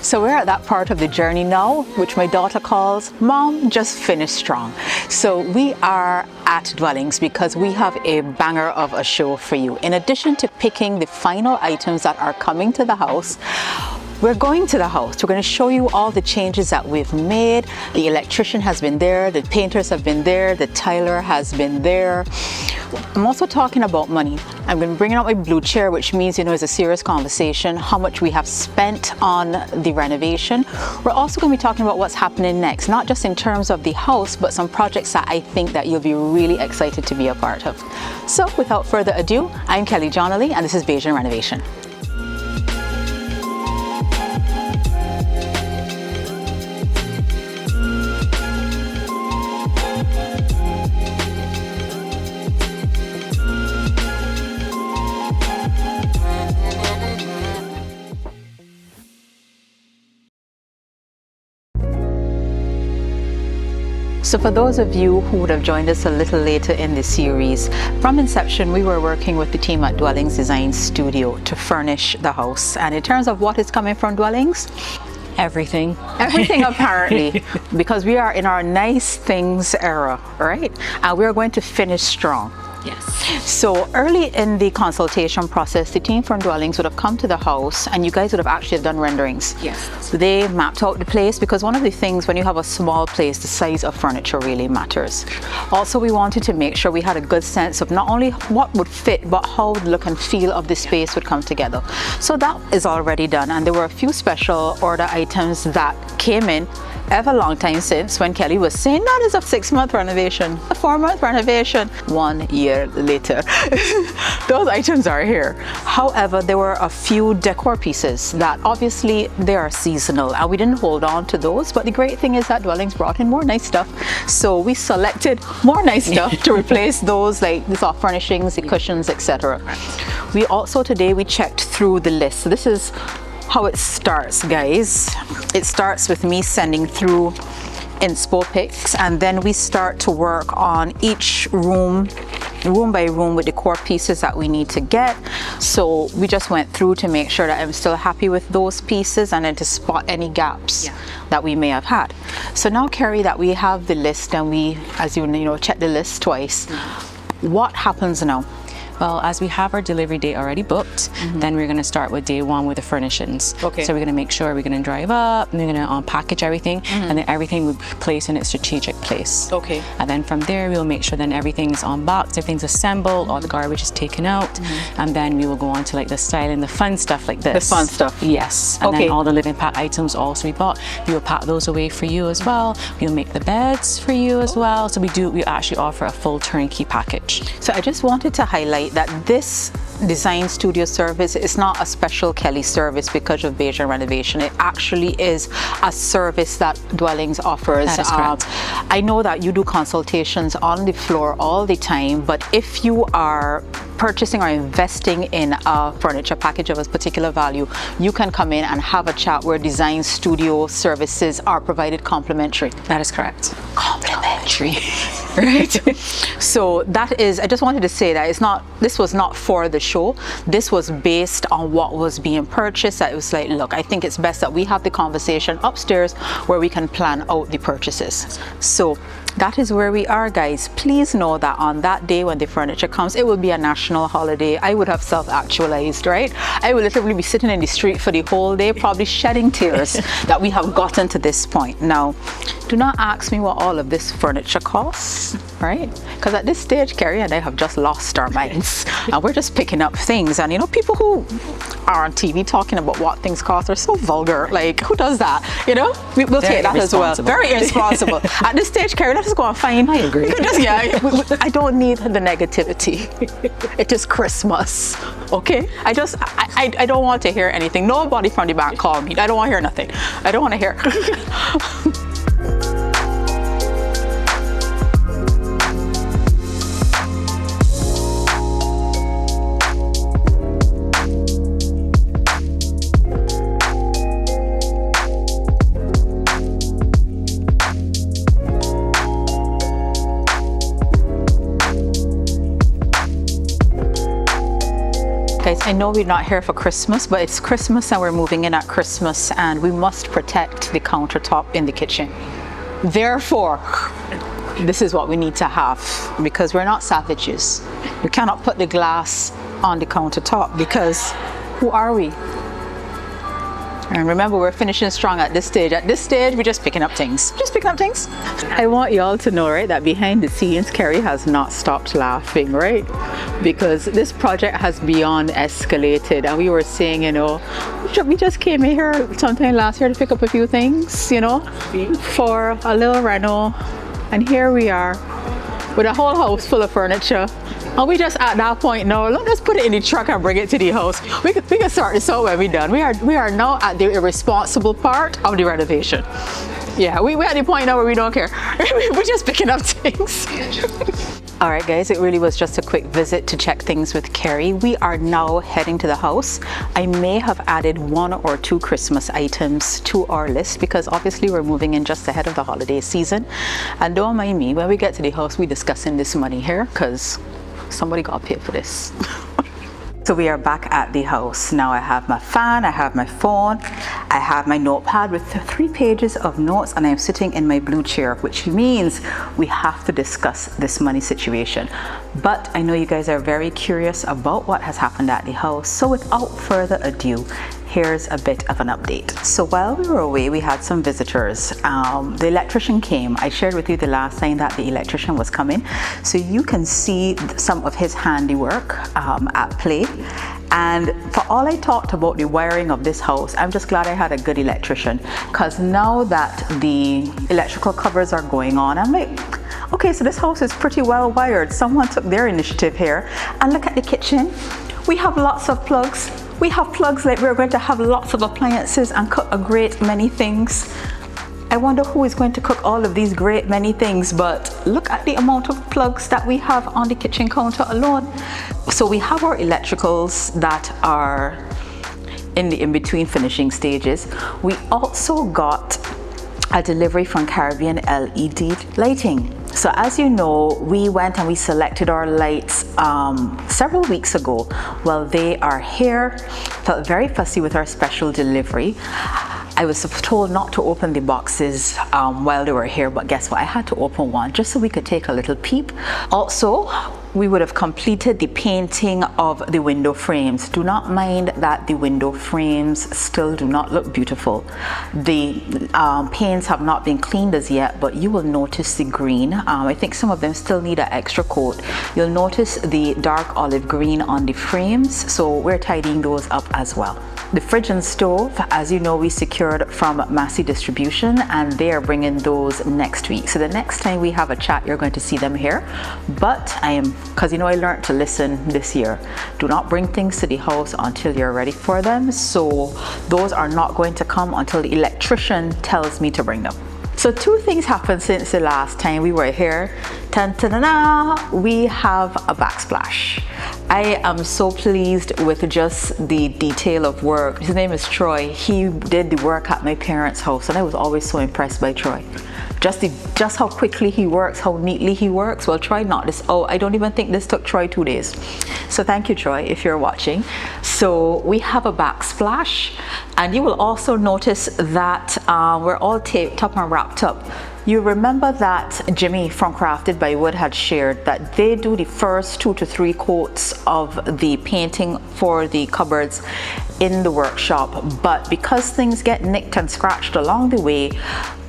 So we're at that part of the journey now, which my daughter calls, Mom, just finish strong. So we are at Dwellings because we have a banger of a show for you. In addition to picking the final items that are coming to the house, we're going to the house. We're going to show you all the changes that we've made. The electrician has been there, the painters have been there, the tiler has been there. I'm also talking about money. I'm going to bring out my blue chair, which means, it's a serious conversation, how much we have spent on the renovation. We're also going to be talking about what's happening next, not just in terms of the house, but some projects that I think that you'll be really excited to be a part of. So without further ado, I'm Kelly Johnley, and this is Bajan Renovation. So for those of you who would have joined us a little later in the series, from inception we were working with the team at Dwellings Design Studio to furnish the house. And in terms of what is coming from Dwellings, everything apparently, because we are in our nice things era, right? And we are going to finish strong. Yes. So early in the consultation process, the team from Dwellings would have come to the house and you guys would have actually done renderings. Yes. They mapped out the place, because one of the things when you have a small place, the size of furniture really matters. Also, we wanted to make sure we had a good sense of not only what would fit, but how the look and feel of the space would come together. So that is already done, and there were a few special order items that came in ever long time since, when Kelly was saying that is a 6-month renovation, a 4-month renovation. 1 year later, those items are here. However, there were a few decor pieces that obviously they are seasonal, and we didn't hold on to those. But the great thing is that Dwellings brought in more nice stuff, so we selected more nice stuff to replace those, like the soft furnishings, the cushions, etc. We also today we checked through the list. So this is how it starts, guys. It starts with me sending through inspo pics, and then we start to work on each room by room with the core pieces that we need to get. So we just went through to make sure that I'm still happy with those pieces, and then to spot any gaps that we may have had. So now, Kerry, that we have the list and we, as you know, check the list twice, what happens now? Well, as we have our delivery date already booked, then we're going to start with day one with the furnishings. Okay. So we're going to make sure we're going to drive up, and we're going to unpackage everything, and then everything will be placed in its strategic place. Okay. And then from there, we'll make sure then everything's unboxed, everything's assembled, all the garbage is taken out, and then we will go on to like the styling, the fun stuff like this. The fun stuff. Yes. And Okay. then all the living pack items also we bought, we will pack those away for you as well. We'll make the beds for you as well. So we actually offer a full turnkey package. So I just wanted to highlight that this design studio service is not a special Kelly service because of Bajan Renovation. It actually is a service that Dwellings offers. That is correct. I know that you do consultations on the floor all the time, but if you are purchasing or investing in a furniture package of a particular value, you can come in and have a chat where design studio services are provided complimentary. That is correct. Complimentary. Right? So that is, I just wanted to say that this was not for the show. This was based on what was being purchased. That it was like, look, I think it's best that we have the conversation upstairs where we can plan out the purchases. So that is where we are, guys. Please know that on that day when the furniture comes, it will be a national holiday. I would have self-actualized, right? I will literally be sitting in the street for the whole day, probably shedding tears that we have gotten to this point. Now, do not ask me what all of this furniture costs, right? Because at this stage, Kerry and I have just lost our minds. And we're just picking up things. And people who are on TV talking about what things cost are so vulgar. Like, who does that? We'll take that as well. Very irresponsible. At this stage, Kerry, let's just go and find. I agree. I don't need the negativity. It is Christmas, okay? I don't want to hear anything. Nobody from the bank call me. I don't want to hear nothing. I don't want to hear. Guys, I know we're not here for Christmas, but it's Christmas and we're moving in at Christmas and we must protect the countertop in the kitchen. Therefore, this is what we need to have because we're not savages. We cannot put the glass on the countertop because who are we? And remember, we're finishing strong at this stage. At this stage, we're just picking up things. Just picking up things. I want y'all to know, right, that behind the scenes, Kerry has not stopped laughing, right? Because this project has beyond escalated. And we were saying, you know, we just came in here sometime last year to pick up a few things, you know, for a little reno. And here we are with a whole house full of furniture. And we just at that point now, let's put it in the truck and bring it to the house. We can start this out when we're done. We are now at the irresponsible part of the renovation. Yeah, we're at the point now where we don't care. We're just picking up things. All right, guys, it really was just a quick visit to check things with Kerry. We are now heading to the house. I may have added 1 or 2 Christmas items to our list because obviously we're moving in just ahead of the holiday season. And don't mind me, when we get to the house, we're discussing this money here because somebody got to pay for this. So we are back at the house. Now I have my fan, I have my phone, I have my notepad with 3 pages of notes, and I'm sitting in my blue chair, which means we have to discuss this money situation. But I know you guys are very curious about what has happened at the house. So without further ado, here's a bit of an update. So while we were away, we had some visitors. The electrician came. I shared with you the last time that the electrician was coming. So you can see some of his handiwork at play. And for all I talked about the wiring of this house, I'm just glad I had a good electrician, because now that the electrical covers are going on, I'm like, okay, so this house is pretty well wired. Someone took their initiative here. And look at the kitchen. We have lots of plugs. We have plugs like we're going to have lots of appliances and cook a great many things. I wonder who is going to cook all of these great many things, but look at the amount of plugs that we have on the kitchen counter alone. So we have our electricals that are in the in-between finishing stages. We also got a delivery from Caribbean LED lighting. So as you know, we went and we selected our lights several weeks ago. Well, they are here. Felt very fussy with our special delivery. I was told not to open the boxes while they were here, but guess what? I had to open one just so we could take a little peep. Also, we would have completed the painting of the window frames. Do not mind that the window frames still do not look beautiful. The paints have not been cleaned as yet, but you will notice the green. I think some of them still need an extra coat. You'll notice the dark olive green on the frames, so we're tidying those up as well. The fridge and stove, as you know, we secured from Massey Distribution, and they are bringing those next week. So the next time we have a chat, you're going to see them here. But because you know, I learned to listen this year. Do not bring things to the house until you're ready for them. So those are not going to come until the electrician tells me to bring them. So 2 things happened since the last time we were here. Ta-da-da-da! We have a backsplash. I am so pleased with just the detail of work. His name is Troy. He did the work at my parents' house, and I was always so impressed by Troy. Just how quickly he works, how neatly he works. Well, Troy knocked this. Oh, I don't even think this took Troy 2 days. So thank you, Troy, if you're watching. So we have a backsplash, and you will also notice that we're all taped up and wrapped up. You remember that Jimmy from Crafted by Wood had shared that they do the first 2 to 3 coats of the painting for the cupboards in the workshop, but because things get nicked and scratched along the way,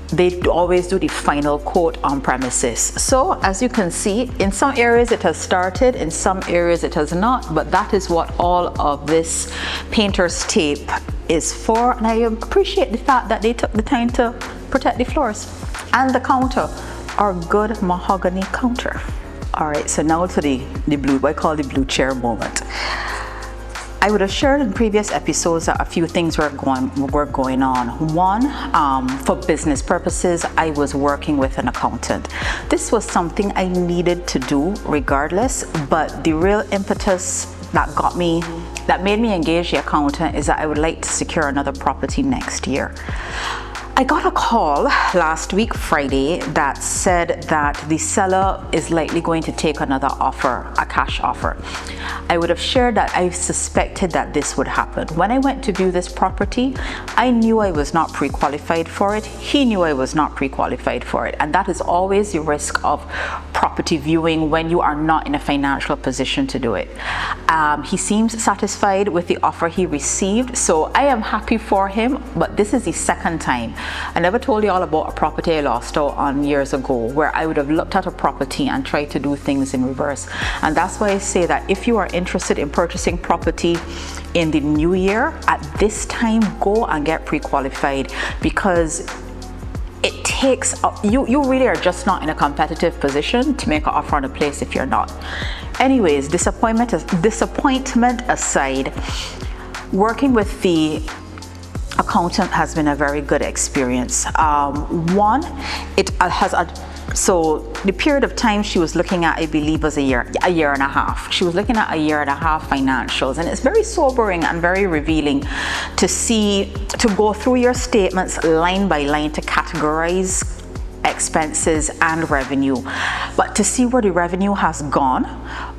they always do the final coat on premises. So as you can see, in some areas it has started, in some areas it has not, but that is what all of this painter's tape is for. And I appreciate the fact that they took the time to protect the floors and the counter, our good mahogany counter. All right, so now to the blue, what I call the blue chair moment. I would have shared in previous episodes that a few things were going on. One, for business purposes, I was working with an accountant. This was something I needed to do regardless, but the real impetus that made me engage the accountant is that I would like to secure another property next year. I got a call last week, Friday, that said that the seller is likely going to take another offer, a cash offer. I would have shared that I suspected that this would happen. When I went to view this property, I knew I was not pre-qualified for it. He knew I was not pre-qualified for it. And that is always the risk of property viewing when you are not in a financial position to do it. He seems satisfied with the offer he received, so I am happy for him, but this is the second time. I never told you all about a property I lost out on years ago where I would have looked at a property and tried to do things in reverse. And that's why I say that if you are interested in purchasing property in the new year, at this time, go and get pre-qualified, because it takes you really are just not in a competitive position to make an offer on a place if you're not. Anyways, disappointment aside, working with the accountant has been a very good experience. One, it has so the period of time she was looking at, I believe, was a year and a half. She was looking at a year and a half financials, and it's very sobering and very revealing to go through your statements line by line to categorize expenses and revenue, but to see where the revenue has gone.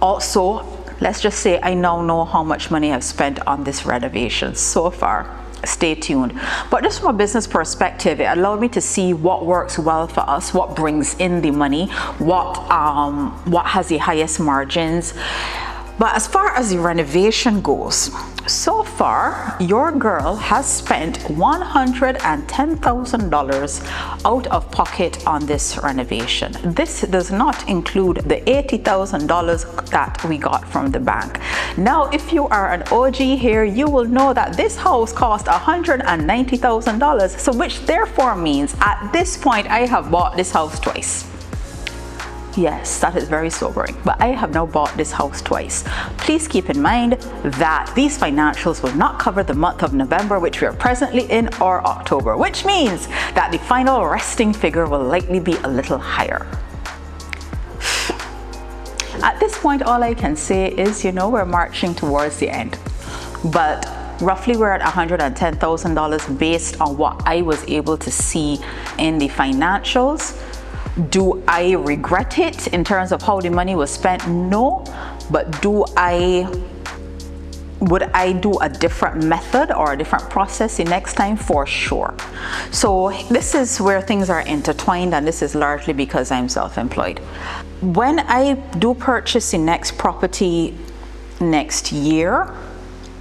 Also, let's just say I now know how much money I've spent on this renovation so far. Stay tuned. But just from a business perspective, it allowed me to see what works well for us, what brings in the money, what has the highest margins. But as far as the renovation goes, so far your girl has spent $110,000 out of pocket on this renovation. This does not include the $80,000 that we got from the bank. Now, if you are an OG here, you will know that this house cost $190,000, so which therefore means at this point I have bought this house twice. Yes, that is very sobering, but I have now bought this house twice. Please keep in mind that these financials will not cover the month of November, which we are presently in, or October, which means that the final resting figure will likely be a little higher. At this point, all I can say is, we're marching towards the end, but roughly we're at $110,000 based on what I was able to see in the financials. Do I regret it in terms of how the money was spent? No, but would I do a different method or a different process the next time? For sure. So this is where things are intertwined, and this is largely because I'm self-employed. When I do purchase the next property next year,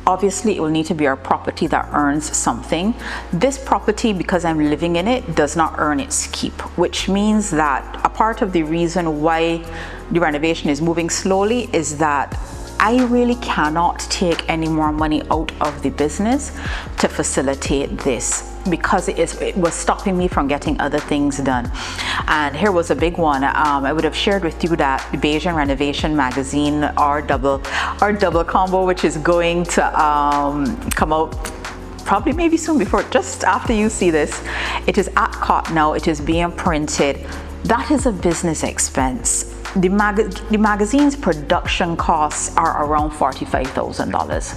obviously it will need to be a property that earns something. This property, because I'm living in it, does not earn its keep, which means that a part of the reason why the renovation is moving slowly is that I really cannot take any more money out of the business to facilitate this, because it was stopping me from getting other things done. And here was a big one. I would have shared with you that the Bajan Renovation Magazine, our double combo, which is going to come out probably maybe soon, before, just after you see this. It is at COT now. It is being printed. That is a business expense. The magazine's production costs are around $45,000.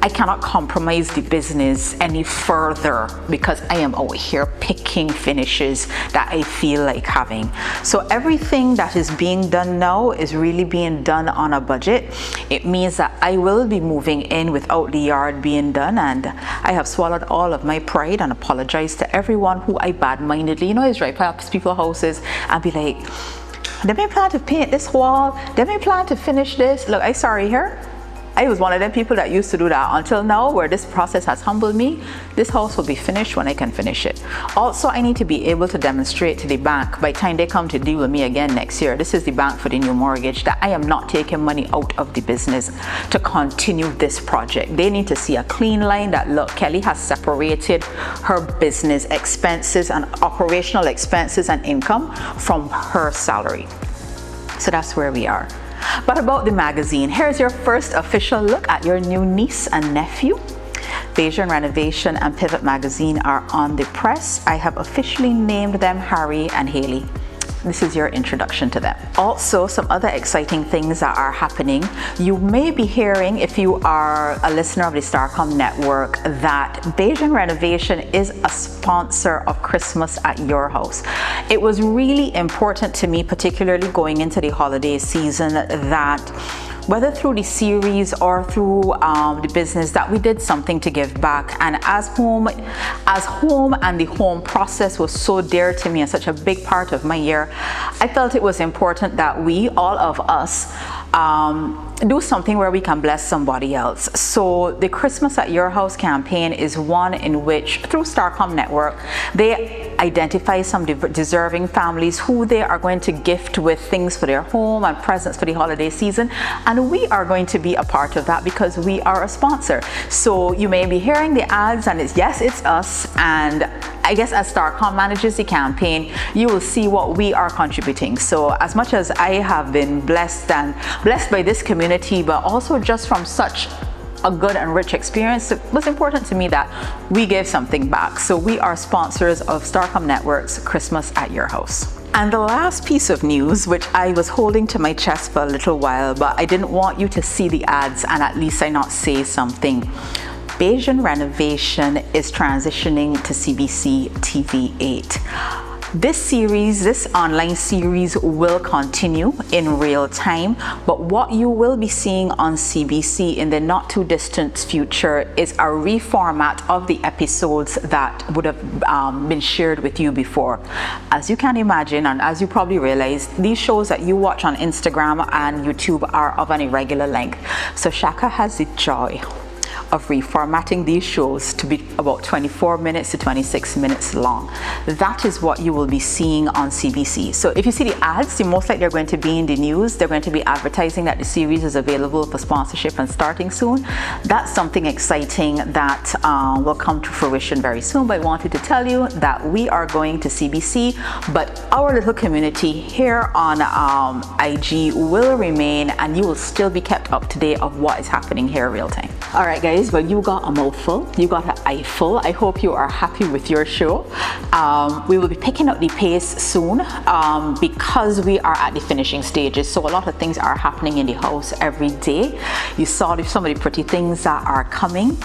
I cannot compromise the business any further because I am out here picking finishes that I feel like having. So everything that is being done now is really being done on a budget. It means that I will be moving in without the yard being done, and I have swallowed all of my pride and apologized to everyone who I bad-mindedly, is right, pass people's houses and be like, they may plan to paint this wall, they may plan to finish this. Look, I'm sorry here. I was one of them people that used to do that until now, where this process has humbled me. This house will be finished when I can finish it. Also, I need to be able to demonstrate to the bank by the time they come to deal with me again next year, this is the bank for the new mortgage, that I am not taking money out of the business to continue this project. They need to see a clean line that, look, Kelly has separated her business expenses and operational expenses and income from her salary. So that's where we are. But about the magazine, here's your first official look at your new niece and nephew. Bajan Renovation and Pivot Magazine are on the press. I have officially named them Harry and Haley. this is your introduction to them. Also, some other exciting things that are happening. You may be hearing, if you are a listener of the Starcom Network, that Bajan Renovation is a sponsor of Christmas at your house. It was really important to me, particularly going into the holiday season, that whether through the series or through the business, that we did something to give back. And as home and the home process was so dear to me and such a big part of my year, I felt it was important that we, all of us, do something where we can bless somebody else. So the Christmas at Your House campaign is one in which, through Starcom Network, they identify some deserving families who they are going to gift with things for their home and presents for the holiday season, and we are going to be a part of that because we are a sponsor. So you may be hearing the ads, and it's us, and I guess as Starcom manages the campaign, you will see what we are contributing. So as much as I have been blessed by this community, but also just from such a good and rich experience, it was important to me that we give something back. So we are sponsors of Starcom Network's Christmas at Your House. And the last piece of news, which I was holding to my chest for a little while, but I didn't want you to see the ads and at least I not say something. Bajan Renovation is transitioning to CBC TV 8. This online series will continue in real time, but what you will be seeing on CBC in the not too distant future is a reformat of the episodes that would have been shared with you before. As you can imagine, and as you probably realize, these shows that you watch on Instagram and YouTube are of an irregular length. So Shaka has the joy of reformatting these shows to be about 24 minutes to 26 minutes long. That is what you will be seeing on CBC. So if you see the ads, the most likely they're going to be in the news. They're going to be advertising that the series is available for sponsorship and starting soon. That's something exciting that will come to fruition very soon. But I wanted to tell you that we are going to CBC, but our little community here on IG will remain, and you will still be kept up to date of what is happening here real time. All right, guys, well, you got a mouthful, you got an eyeful. I hope you are happy with your show. We will be picking up the pace soon because we are at the finishing stages. So a lot of things are happening in the house every day. You saw some of the pretty things that are coming.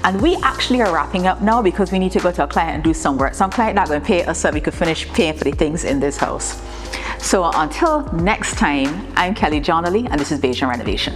And we actually are wrapping up now because we need to go to a client and do some work. Some client not going to pay us so we could finish paying for the things in this house. So until next time, I'm Kelly Johnley, and this is Bajan Renovation.